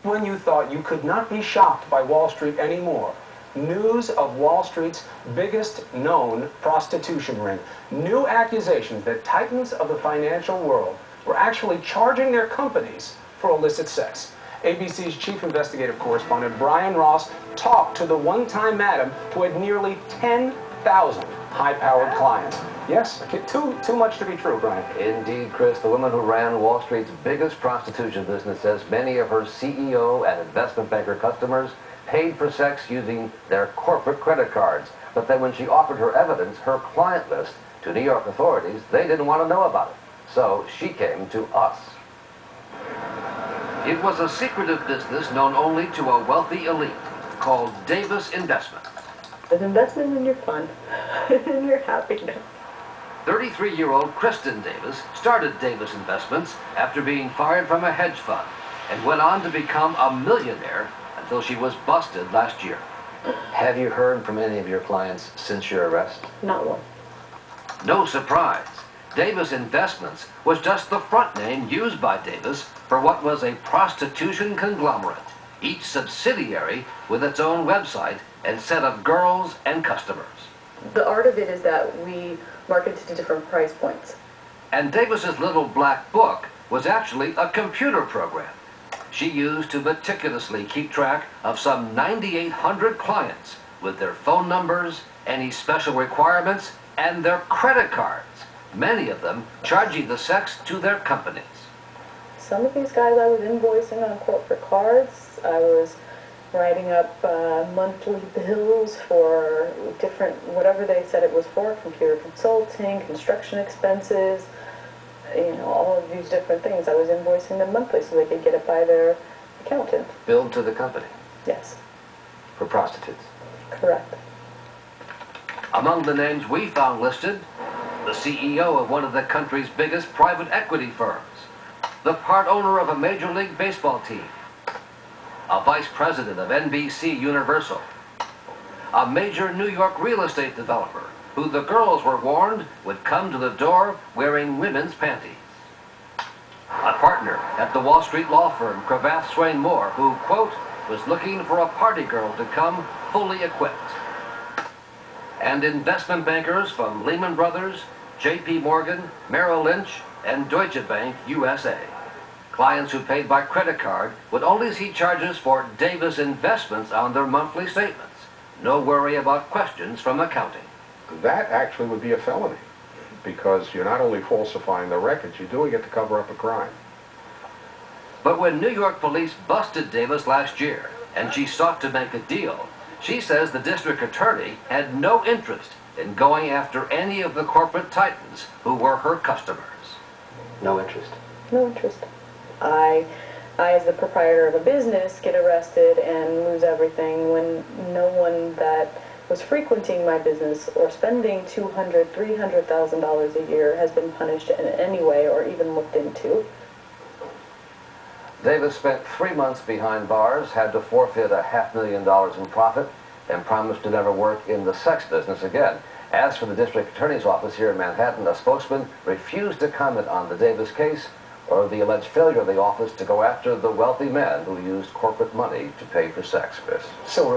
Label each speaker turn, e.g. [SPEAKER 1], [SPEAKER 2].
[SPEAKER 1] when you thought you could not be shocked by Wall Street anymore, news of Wall Street's biggest known prostitution ring. New accusations that titans of the financial world were actually charging their companies for illicit sex. ABC's chief investigative correspondent Brian Ross talked to the one-time madam who had nearly 10,000 high-powered clients. Yes, too much to be true, Brian.
[SPEAKER 2] Indeed, Chris. The woman who ran Wall Street's biggest prostitution business says many of her CEO and investment banker customers paid for sex using their corporate credit cards. But then when she offered her evidence, her client list, to New York authorities, they didn't want to know about it. So she came to us. It was a secretive business known only to a wealthy elite called Davis Investment.
[SPEAKER 3] An investment in your fun, in your happiness.
[SPEAKER 2] 33-year-old Kristen Davis started Davis Investments after being fired from a hedge fund and went on to become a millionaire until she was busted last year. Have you heard from any of your clients since your arrest?
[SPEAKER 3] Not one.
[SPEAKER 2] No surprise. Davis Investments was just the front name used by Davis for what was a prostitution conglomerate, each subsidiary with its own website and set of girls and customers.
[SPEAKER 3] The art of it is that we market to different price points.
[SPEAKER 2] And Davis's little black book was actually a computer program she used to meticulously keep track of some 9,800 clients with their phone numbers, any special requirements, and their credit cards, many of them charging the sex to their companies.
[SPEAKER 3] Some of these guys I was invoicing on corporate cards. I was writing up monthly bills for different, whatever they said it was for, computer consulting, construction expenses, all of these different things. I was invoicing them monthly so they could get it by their accountant.
[SPEAKER 2] Billed to the company?
[SPEAKER 3] Yes.
[SPEAKER 2] For prostitutes?
[SPEAKER 3] Correct.
[SPEAKER 2] Among the names we found listed, the CEO of one of the country's biggest private equity firms, the part owner of a Major League Baseball team, a vice president of NBC Universal, a major New York real estate developer who the girls were warned would come to the door wearing women's panties, a partner at the Wall Street law firm Cravath Swaine Moore who, quote, was looking for a party girl to come fully equipped, and investment bankers from Lehman Brothers, J.P. Morgan, Merrill Lynch, and Deutsche Bank USA. Clients who paid by credit card would only see charges for Davis Investments on their monthly statements. No worry about questions from accounting.
[SPEAKER 4] That actually would be a felony, because you're not only falsifying the records, you're doing it to cover up a crime.
[SPEAKER 2] But when New York police busted Davis last year, and she sought to make a deal, she says the district attorney had no interest in going after any of the corporate titans who were her customers. No interest?
[SPEAKER 3] No interest. I, as the proprietor of a business, get arrested and lose everything when no one that was frequenting my business or spending $200,000, $300,000 a year has been punished in any way or even looked into.
[SPEAKER 2] Davis spent 3 months behind bars, had to forfeit $500,000 in profit, and promised to never work in the sex business again. As for the district attorney's office here in Manhattan, a spokesman refused to comment on the Davis case or the alleged failure of the office to go after the wealthy men who used corporate money to pay for sex, Chris.
[SPEAKER 1] So